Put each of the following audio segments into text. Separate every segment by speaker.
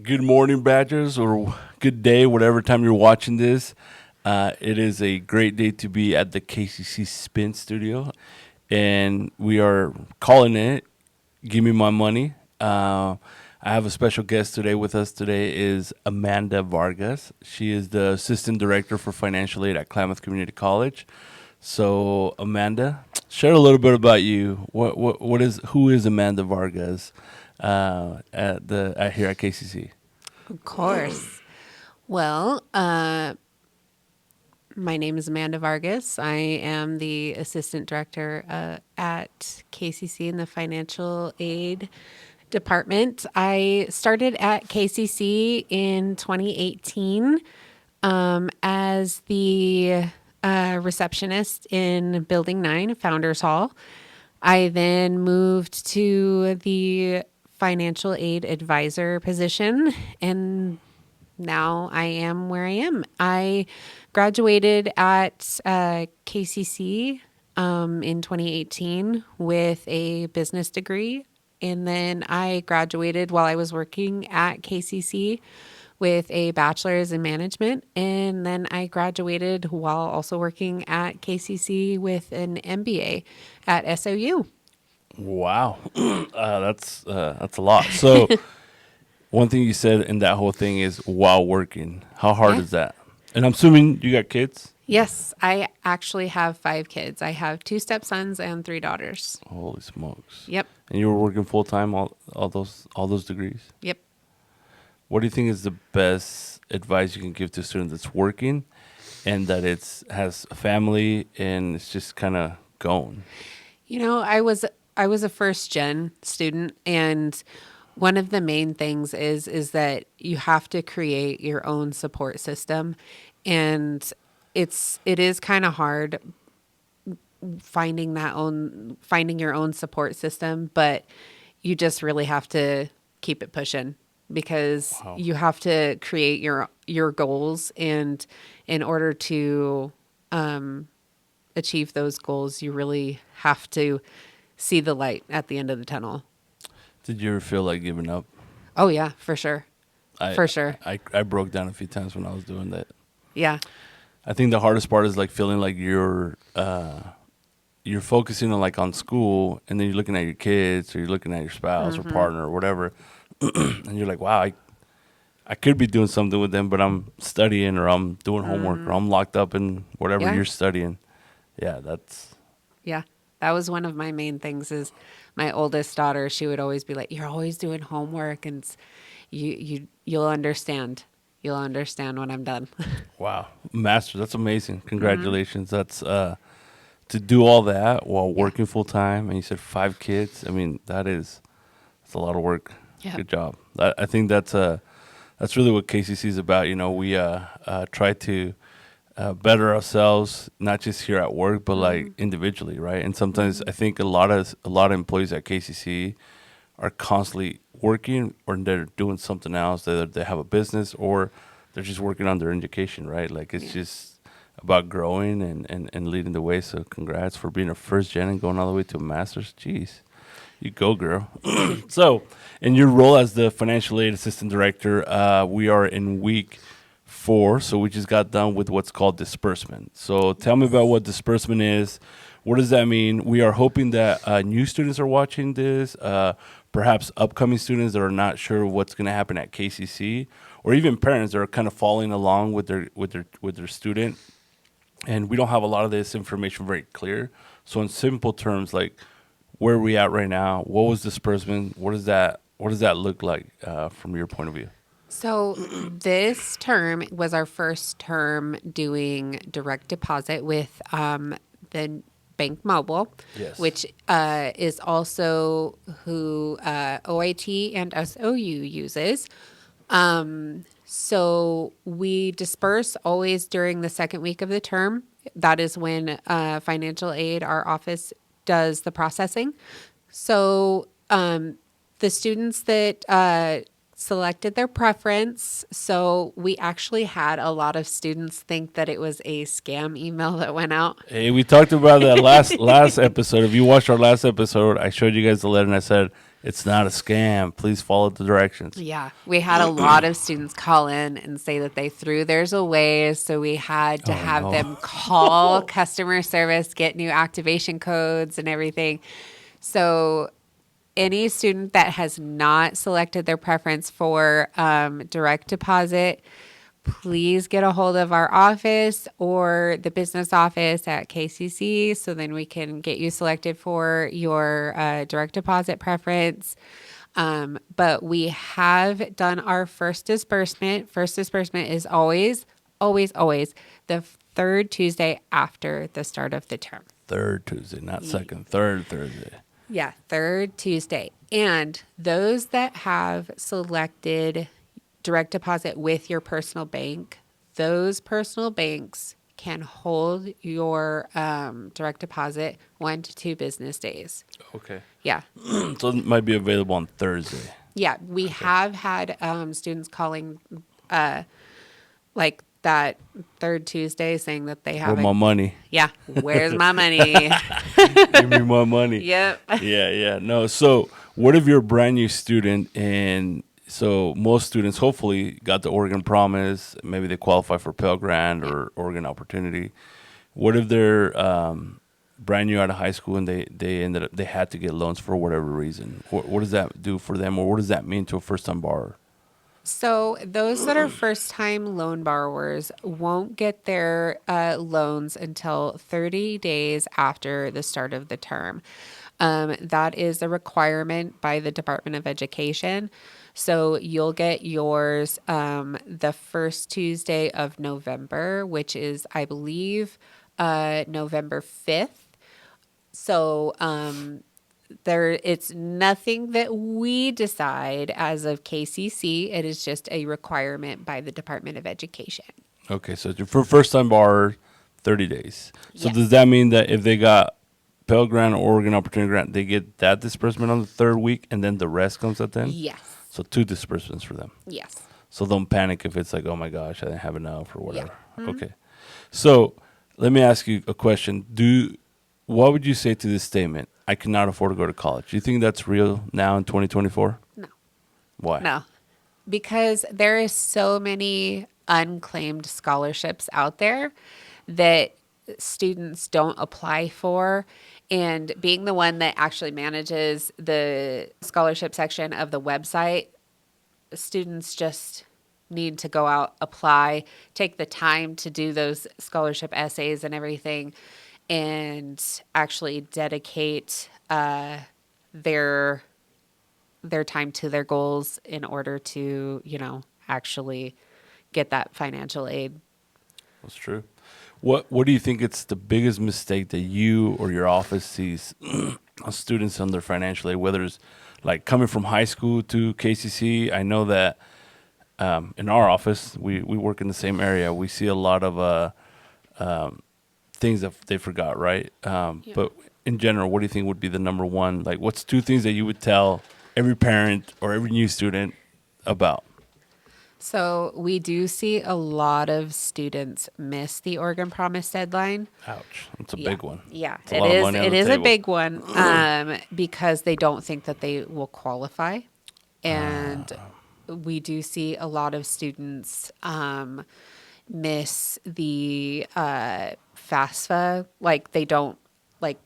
Speaker 1: Good morning, Badgers, or good day, whatever time you're watching this. It is a great day to be at the KCC Spin Studio, and we are calling it "Give Me My Money." I have a special guest today with us. Today is Amanda Vargas. She is the assistant director for financial aid at Klamath Community College. So, Amanda, share a little bit about you. Who is Amanda Vargas at here at KCC?
Speaker 2: Of course. Well, my name is Amanda Vargas. I am the assistant director at KCC in the financial aid department. I started at KCC in 2018 as the receptionist in Building 9, Founders Hall. I then moved to the financial aid advisor position, and now I am where I am. I graduated at KCC in 2018 with a business degree, and then I graduated while I was working at KCC with a bachelor's in management, and then I graduated while also working at KCC with an MBA at SOU.
Speaker 1: Wow, that's a lot. So one thing you said in that whole thing is while working. How hard
Speaker 2: Yeah.
Speaker 1: is that? And I'm assuming you got kids.
Speaker 2: Yes, I actually have 5 kids. I have 2 stepsons and 3 daughters.
Speaker 1: Holy smokes!
Speaker 2: Yep.
Speaker 1: And you were working full time all those degrees.
Speaker 2: Yep.
Speaker 1: What do you think is the best advice you can give to a student that's working and that has a family and it's just kind of going?
Speaker 2: I was a first gen student, and one of the main things is that you have to create your own support system, and it is kind of hard finding your own support system, but you just really have to keep it pushing because
Speaker 1: Wow.
Speaker 2: you have to create your goals, and in order to achieve those goals, you really have to see the light at the end of the tunnel.
Speaker 1: Did you ever feel like giving up?
Speaker 2: Oh yeah, for sure.
Speaker 1: I
Speaker 2: For sure.
Speaker 1: I broke down a few times when I was doing that.
Speaker 2: Yeah.
Speaker 1: I think the hardest part is like feeling like you're focusing on like on school, and then you're looking at your kids or you're looking at your spouse or partner or whatever, and you're like, wow, I could be doing something with them, but I'm studying or I'm doing homework or I'm locked up in whatever
Speaker 2: Yeah.
Speaker 1: you're studying. Yeah, that's
Speaker 2: Yeah. That was one of my main things is my oldest daughter, she would always be like, "You're always doing homework, and you'll understand. You'll understand when I'm done."
Speaker 1: wow, master. That's amazing. Congratulations. That's to do all that while
Speaker 2: Yeah.
Speaker 1: working full time, and you said 5 kids. I mean, that's a lot of work.
Speaker 2: Yeah.
Speaker 1: Good job. I think that's really what KCC is about. You know, we try to better ourselves, not just here at work, but like individually, right? And sometimes I think a lot of employees at KCC are constantly working, or they're doing something else. They have a business, or they're just working on their education, right? Like it's
Speaker 2: Yeah.
Speaker 1: just about growing and leading the way. So congrats for being a first gen and going all the way to a master's. Jeez. You go, girl. So, in your role as the financial aid assistant director, we are in week 4. So, we just got done with what's called disbursement. So, tell me about what disbursement is. What does that mean? We are hoping that new students are watching this, perhaps upcoming students that are not sure what's going to happen at KCC, or even parents that are kind of following along with their student. And we don't have a lot of this information very clear. So, in simple terms, like where are we at right now? What was disbursement? What does that look like from your point of view?
Speaker 2: So this term was our first term doing direct deposit with the Bank Mobile,
Speaker 1: Yes.
Speaker 2: which is also who OIT and SOU uses. So we disperse always during the second week of the term. That is when financial aid, our office, does the processing. So the students that selected their preference. So we actually had a lot of students think that it was a scam email that went out.
Speaker 1: Hey, we talked about that last episode. If you watched our last episode, I showed you guys the letter and I said It's not a scam. Please follow the directions.
Speaker 2: Yeah, we had a lot of students call in and say that they threw theirs away. So we had to
Speaker 1: Oh,
Speaker 2: have
Speaker 1: no.
Speaker 2: them call customer service, get new activation codes and everything. So any student that has not selected their preference for direct deposit, please get a hold of our office or the business office at KCC so then we can get you selected for your direct deposit preference. But we have done our first disbursement. First disbursement is always, always, always the third Tuesday after the start of the term.
Speaker 1: Third Tuesday, not second. Third Thursday.
Speaker 2: Yeah, third Tuesday. And those that have selected direct deposit with your personal bank, those personal banks can hold your direct deposit 1 to 2 business days.
Speaker 1: Okay.
Speaker 2: Yeah.
Speaker 1: So it might be available on Thursday.
Speaker 2: Yeah. We have had students calling like that third Tuesday saying that they
Speaker 1: Where
Speaker 2: haven't.
Speaker 1: my money?
Speaker 2: Yeah. Where's my money?
Speaker 1: Give me my money.
Speaker 2: Yep.
Speaker 1: Yeah. No. So, what if you're a brand new student, and so most students hopefully got the Oregon Promise, maybe they qualify for Pell Grant or Oregon Opportunity. What if they're brand new out of high school and they had to get loans for whatever reason? What does that do for them, or what does that mean to a first time borrower?
Speaker 2: So those that are first-time loan borrowers won't get their loans until 30 days after the start of the term. That is a requirement by the Department of Education. So you'll get yours the first Tuesday of November, which is, I believe, November 5th. So it's nothing that we decide as of KCC. It is just a requirement by the Department of Education.
Speaker 1: Okay, so for first time borrower, 30 days. So
Speaker 2: Yes.
Speaker 1: does that mean that if they got Pell Grant or Oregon Opportunity Grant, they get that disbursement on the third week and then the rest comes at then?
Speaker 2: Yes.
Speaker 1: So 2 disbursements for them.
Speaker 2: Yes.
Speaker 1: So don't panic if it's like, oh my gosh, I didn't have enough or whatever.
Speaker 2: Mm-hmm.
Speaker 1: Okay. So let me ask you a question. What would you say to this statement? I cannot afford to go to college. Do you think that's real now in 2024?
Speaker 2: No.
Speaker 1: Why?
Speaker 2: No. Because there is so many unclaimed scholarships out there that students don't apply for. And being the one that actually manages the scholarship section of the website, students just need to go out, apply, take the time to do those scholarship essays and everything, and actually dedicate their time to their goals in order to, actually get that financial aid.
Speaker 1: That's true. What do you think it's the biggest mistake that you or your office sees on students on their financial aid, whether it's like coming from high school to KCC? I know that in our office, we work in the same area. We see a lot of things that they forgot, right? But in general, what do you think would be the number one? Like, what's 2 things that you would tell every parent or every new student about?
Speaker 2: So we do see a lot of students miss the Oregon Promise deadline.
Speaker 1: Ouch. It's a
Speaker 2: Yeah.
Speaker 1: big one.
Speaker 2: Yeah,
Speaker 1: It's a lot of money on
Speaker 2: it
Speaker 1: the
Speaker 2: is a
Speaker 1: table.
Speaker 2: big one because they don't think that they will qualify. And we do see a lot of students miss the FAFSA. Like they don't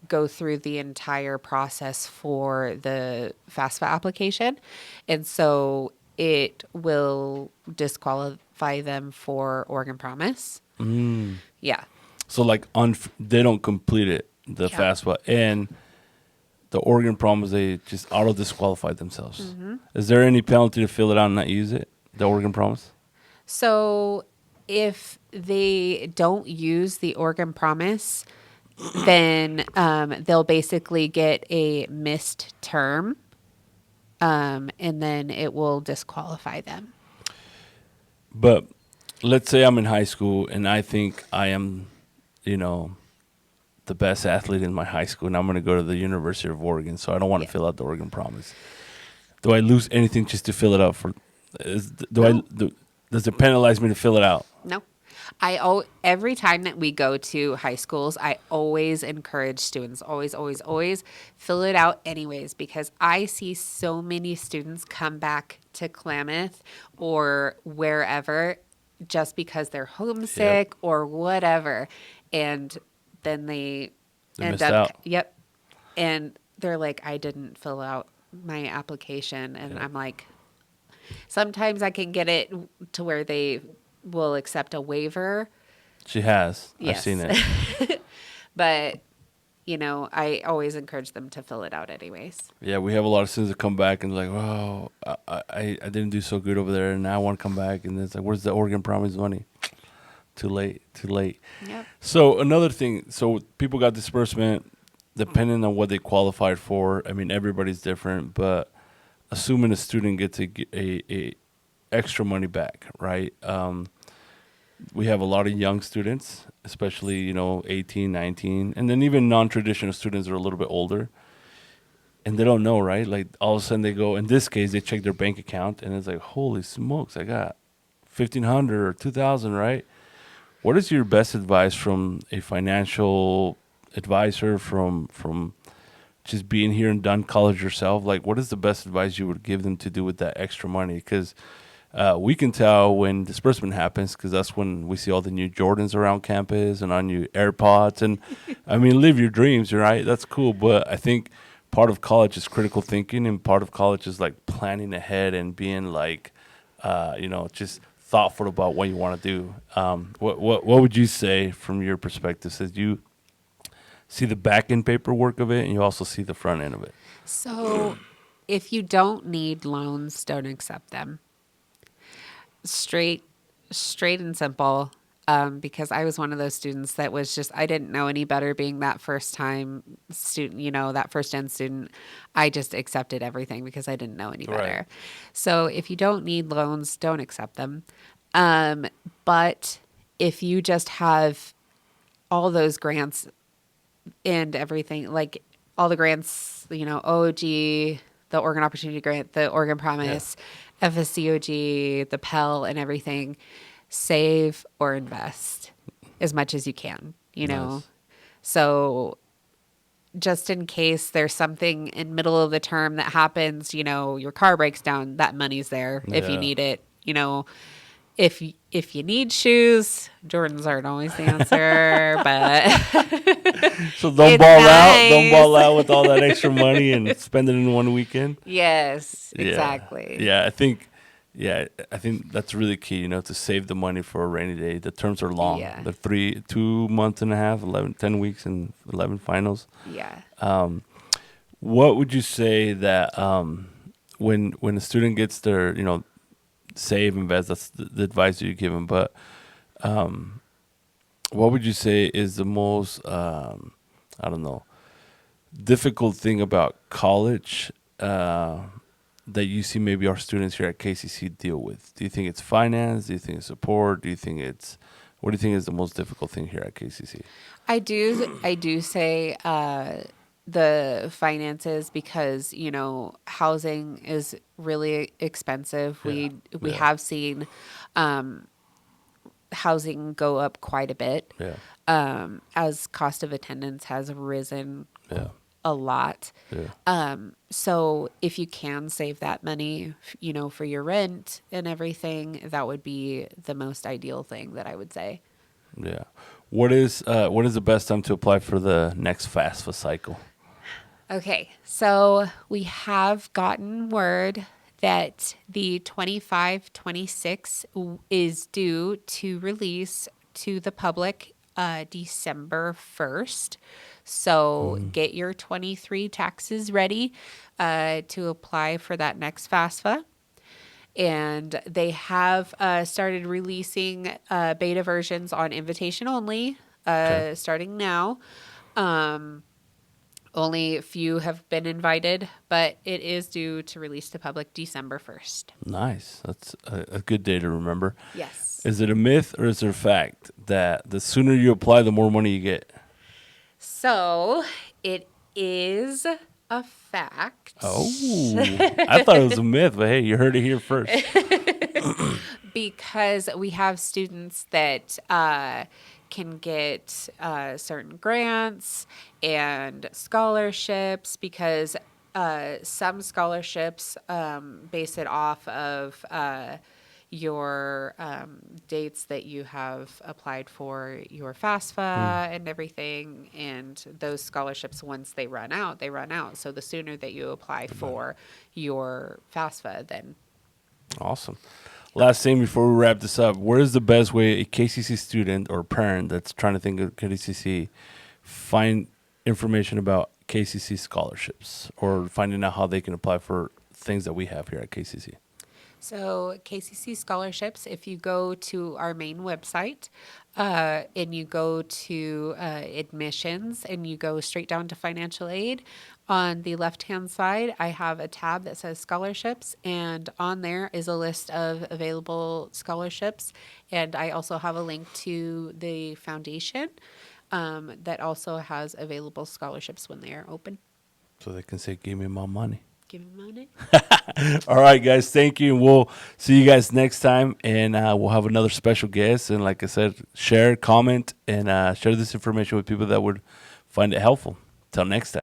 Speaker 2: go through the entire process for the FAFSA application. And so it will disqualify them for Oregon Promise. Yeah.
Speaker 1: So like they don't complete it, the
Speaker 2: Yeah.
Speaker 1: FAFSA, and the Oregon Promise, they just auto disqualify themselves.
Speaker 2: Mm-hmm.
Speaker 1: Is there any penalty to fill it out and not use it? The Oregon Promise?
Speaker 2: So if they don't use the Oregon Promise, then they'll basically get a missed term, and then it will disqualify them.
Speaker 1: But let's say I'm in high school and I think I am, the best athlete in my high school, and I'm going to go to the University of Oregon, so I don't want to fill out the Oregon Promise. Do I lose anything just to fill it out? Does it penalize me to fill it out?
Speaker 2: No. Every time that we go to high schools, I always encourage students, always, always, always fill it out anyways, because I see so many students come back to Klamath or wherever just because they're
Speaker 1: Yep.
Speaker 2: homesick or whatever. And then they
Speaker 1: They
Speaker 2: end
Speaker 1: missed
Speaker 2: up,
Speaker 1: out.
Speaker 2: yep. And they're like, I didn't fill out my application. And
Speaker 1: Yep.
Speaker 2: I'm like, sometimes I can get it to where they will accept a waiver.
Speaker 1: She has. I've seen
Speaker 2: Yes.
Speaker 1: it.
Speaker 2: But, I always encourage them to fill it out anyways.
Speaker 1: Yeah, we have a lot of students that come back and like, oh, I didn't do so good over there, and now I want to come back. And it's like, where's the Oregon Promise money? Too late, too late.
Speaker 2: Yep.
Speaker 1: So another thing, so people got disbursement depending on what they qualified for. I mean, everybody's different, but assuming a student gets a extra money back, right? We have a lot of young students, especially, 18, 19, and then even non-traditional students are a little bit older, and they don't know, right? Like all of a sudden they go, in this case, they check their bank account, and it's like, holy smokes, I got 1,500 or 2,000, right? What is your best advice from a financial advisor, from just being here and done college yourself? Like, what is the best advice you would give them to do with that extra money? Because we can tell when disbursement happens, because that's when we see all the new Jordans around campus and on new AirPods. And I mean, live your dreams, right? That's cool. But I think part of college is critical thinking, and part of college is like planning ahead and being like, just thoughtful about what you want to do. What would you say from your perspective? Says you see the back end paperwork of it, and you also see the front end of it.
Speaker 2: So if you don't need loans, don't accept them. Straight and simple. Because I was one of those students that was just, I didn't know any better being that first time student, that first gen student. I just accepted everything because I didn't know any better.
Speaker 1: Right.
Speaker 2: So if you don't need loans, don't accept them. But if you just have all those grants and everything, like all the grants, OOG, the Oregon Opportunity Grant, the Oregon Promise, FSCOG, the Pell, and everything, save or invest as much as you can,
Speaker 1: Nice.
Speaker 2: So just in case there's something in middle of the term that happens, your car breaks down, that money's there if you
Speaker 1: Yeah.
Speaker 2: need it, if you need shoes, Jordans aren't always the answer, but
Speaker 1: So don't
Speaker 2: it's
Speaker 1: ball out. Don't
Speaker 2: nice.
Speaker 1: ball out with all that extra money and spend it in one weekend.
Speaker 2: Yes,
Speaker 1: Yeah.
Speaker 2: exactly.
Speaker 1: Yeah, I think that's really key, to save the money for a rainy day. The terms are long.
Speaker 2: Yeah.
Speaker 1: They're 2 months and a half, 10 weeks and 11 finals.
Speaker 2: Yeah.
Speaker 1: What would you say that when a student gets their, save, invest, that's the advice that you give them, but what would you say is the most, I don't know, difficult thing about college that you see maybe our students here at KCC deal with? Do you think it's finance? Do you think it's support? What do you think is the most difficult thing here at KCC?
Speaker 2: I do say the finances because housing is really expensive. We
Speaker 1: Yeah.
Speaker 2: have seen housing go up quite a bit as cost of attendance has risen
Speaker 1: Yeah.
Speaker 2: a lot.
Speaker 1: Yeah.
Speaker 2: So if you can save that money, for your rent and everything, that would be the most ideal thing that I would say.
Speaker 1: Yeah. What is the best time to apply for the next FAFSA cycle?
Speaker 2: Okay, so we have gotten word that the 25-26 is due to release to the public December 1st. So get your 23 taxes ready to apply for that next FAFSA. And they have started releasing beta versions on invitation only
Speaker 1: Okay.
Speaker 2: starting now. Only a few have been invited, but it is due to release to public December 1st.
Speaker 1: Nice. That's a good day to remember.
Speaker 2: Yes.
Speaker 1: Is it a myth or is it a fact that the sooner you apply, the more money you get?
Speaker 2: So it is a fact.
Speaker 1: Oh, I thought it was a myth, but hey, you heard it here first.
Speaker 2: Because we have students that can get certain grants and scholarships because some scholarships base it off of your dates that you have applied for your FAFSA and everything. And those scholarships, once they run out, they run out. So the sooner that you apply for your FAFSA, then
Speaker 1: Awesome. Last thing before we wrap this up, where is the best way a KCC student or parent that's trying to think of KCC find information about KCC scholarships or finding out how they can apply for things that we have here at KCC?
Speaker 2: So, KCC scholarships, if you go to our main website and you go to admissions and you go straight down to financial aid, on the left hand side, I have a tab that says scholarships, and on there is a list of available scholarships. And I also have a link to the foundation that also has available scholarships when they are open.
Speaker 1: So they can say, give me my money.
Speaker 2: Give me money.
Speaker 1: All right, guys. Thank you. And we'll see you guys next time. And we'll have another special guest. And like I said, share, comment, and share this information with people that would find it helpful. Till next time.